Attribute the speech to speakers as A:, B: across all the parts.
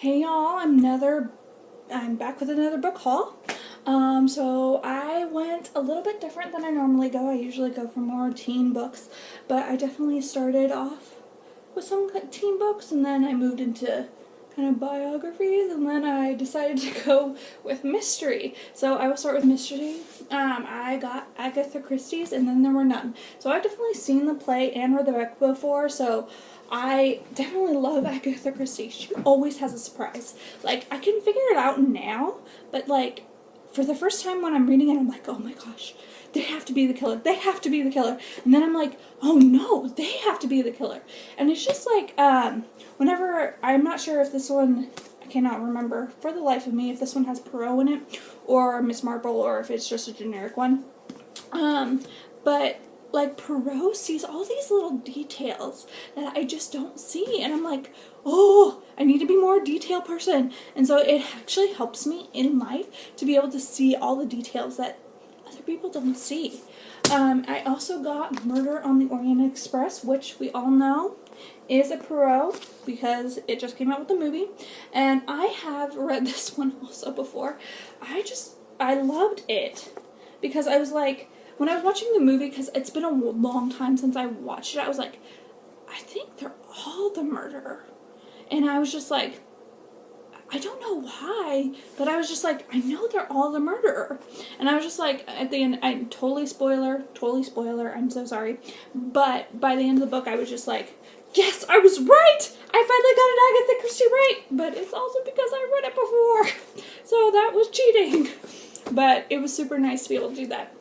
A: Hey y'all, I'm back with another book haul. So I went a little bit different than I normally go. I usually go for more teen books, but I definitely started off with some teen books, and then I moved into kind of biographies, and then I decided to go with mystery. So I will start with mystery. I got Agatha Christie's, and then there were none. So I've definitely seen the play and read the book before, so I definitely love Agatha Christie. She always has a surprise. Like, I can figure it out now, but like, for the first time when I'm reading it, I'm like, oh my gosh, they have to be the killer. They have to be the killer. And then I'm like, oh no, they have to be the killer. And it's just like, whenever, I'm not sure if this one, I cannot remember for the life of me if this one has Poirot in it, or Miss Marple, or if it's just a generic one. But like, Poirot sees all these little details that I just don't see, and I'm like, oh, I need to be more a detail person. And so it actually helps me in life to be able to see all the details that other people don't see. I also got Murder on the Orient Express, which we all know is a Poirot because it just came out with the movie, and I have read this one also before. I loved it because I was like, when I was watching the movie, because it's been a long time since I watched it, I was like, I think they're all the murderer. And I was just like, I don't know why, but I was just like, I know they're all the murderer. And I was just like, at the end, totally spoiler, I'm so sorry. But by the end of the book, I was just like, yes, I was right! I finally got an Agatha Christie right! But it's also because I read it before. So that was cheating. But it was super nice to be able to do that.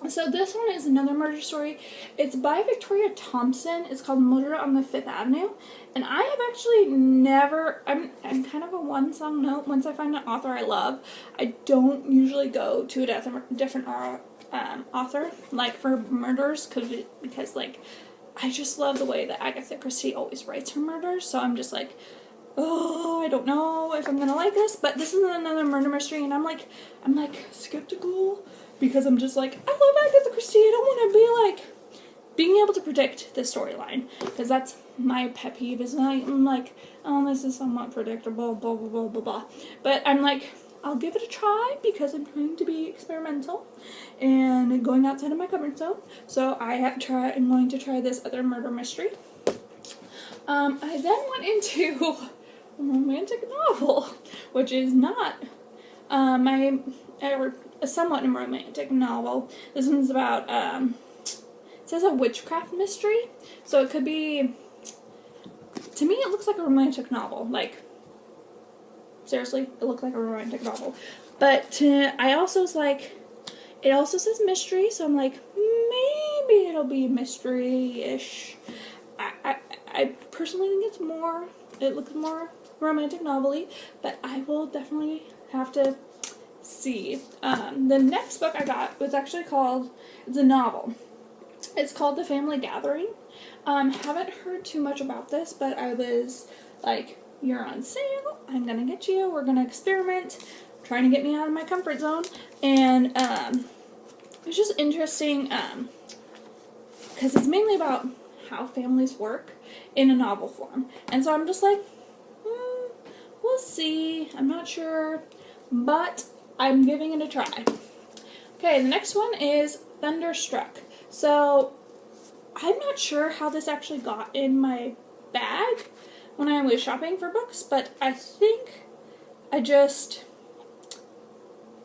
A: So this one is another murder story. It's by Victoria Thompson. It's called Murder on the Fifth Avenue. And I have actually never, I'm kind of a one-song note. Once I find an author I love, I don't usually go to a different author, like for murders, because like, I just love the way that Agatha Christie always writes her murders. So I'm just like, oh, I don't know if I'm gonna like this, but this is another murder mystery, and I'm like skeptical, because I'm just like, I love Agatha Christie. I don't want to be like being able to predict the storyline, because that's my pet peeve. Is I'm like, oh, this is somewhat predictable, blah blah blah blah blah. But I'm like, I'll give it a try because I'm trying to be experimental and going outside of my comfort zone. So I'm going to try this other murder mystery. I then went into a romantic novel, which is not a somewhat romantic novel. This one's about, it says a witchcraft mystery, so it could be, to me it looks like a romantic novel, like, seriously, it looked like a romantic novel, but I also was like, it also says mystery, so I'm like, maybe it'll be mystery-ish. I personally think it looks more romantic novel-y, but I will definitely have to see. The next book I got was actually it's a novel. It's called The Family Gathering. Haven't heard too much about this, but I was like, you're on sale, I'm gonna get you, we're gonna experiment, trying to get me out of my comfort zone, and it's just interesting, because it's mainly about how families work in a novel form. And so I'm just like, we'll see. I'm not sure, but I'm giving it a try. Okay, the next one is Thunderstruck. So I'm not sure how this actually got in my bag when I was shopping for books, but I think I just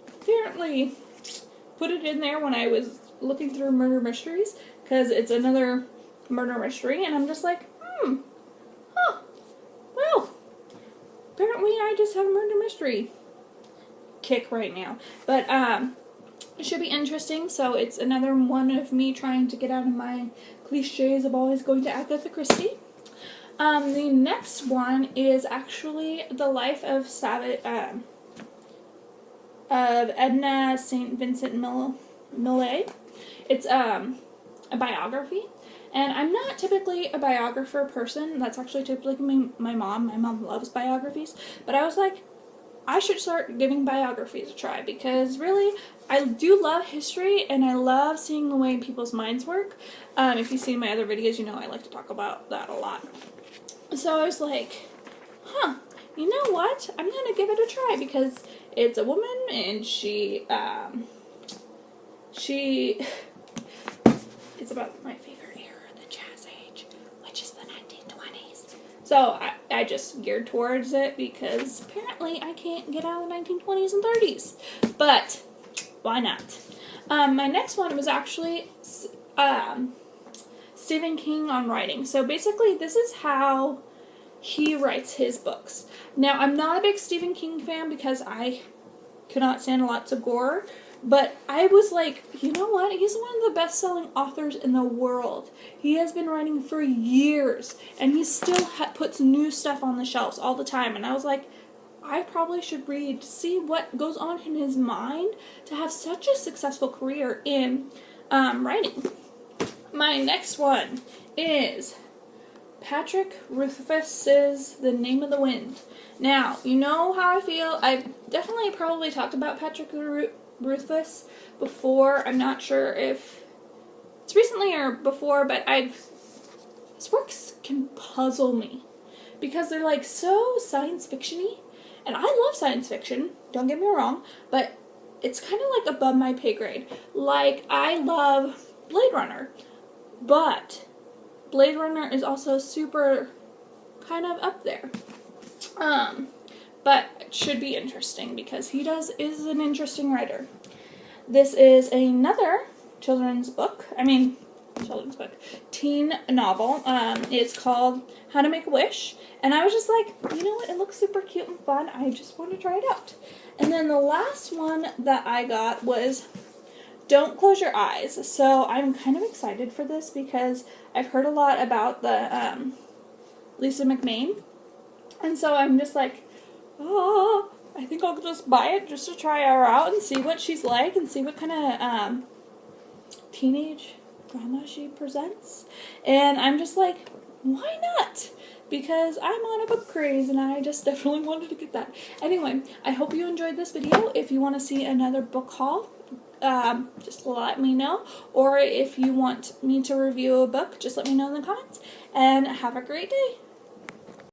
A: apparently put it in there when I was looking through murder mysteries, because it's another murder mystery, and I'm just like, well, apparently I just have a murder mystery kick right now, but it should be interesting. So it's another one of me trying to get out of my cliches of always going to Agatha Christie. The next one is actually the life of Edna St. Vincent Millay. It's a biography. And I'm not typically a biographer person. That's actually typically my mom. My mom loves biographies. But I was like, I should start giving biographies a try, because really, I do love history, and I love seeing the way people's minds work. If you've seen my other videos, you know I like to talk about that a lot. So I was like, you know what? I'm going to give it a try because it's a woman and she it's about my favorite era, the Jazz Age, which is the 1920s. So I just geared towards it because apparently I can't get out of the 1920s and 30s. But why not? My next one was actually Stephen King on writing. So basically this is how he writes his books. Now, I'm not a big Stephen King fan because I cannot stand lots of gore, but I was like, you know what? He's one of the best-selling authors in the world. He has been writing for years, and he still puts new stuff on the shelves all the time. And I was like, I probably should read to see what goes on in his mind to have such a successful career in writing. My next one is Patrick Rothfuss's The Name of the Wind. Now, you know how I feel. I've definitely probably talked about Patrick Rothfuss before. I'm not sure if it's recently or before, but his works can puzzle me because they're like so science fiction-y. And I love science fiction, don't get me wrong, but it's kind of like above my pay grade. Like, I love Blade Runner, but Blade Runner is also super kind of up there. But it should be interesting because he is an interesting writer. This is another children's book, teen novel. It's called How to Make a Wish. And I was just like, you know what, it looks super cute and fun. I just want to try it out. And then the last one that I got was Don't Close Your Eyes. So I'm kind of excited for this because I've heard a lot about the Lisa McMain. And so I'm just like, oh, I think I'll just buy it just to try her out and see what she's like and see what kind of teenage drama she presents. And I'm just like, why not? Because I'm on a book craze and I just definitely wanted to get that. Anyway, I hope you enjoyed this video. If you want to see another book haul, just let me know. Or if you want me to review a book, just let me know in the comments. And have a great day.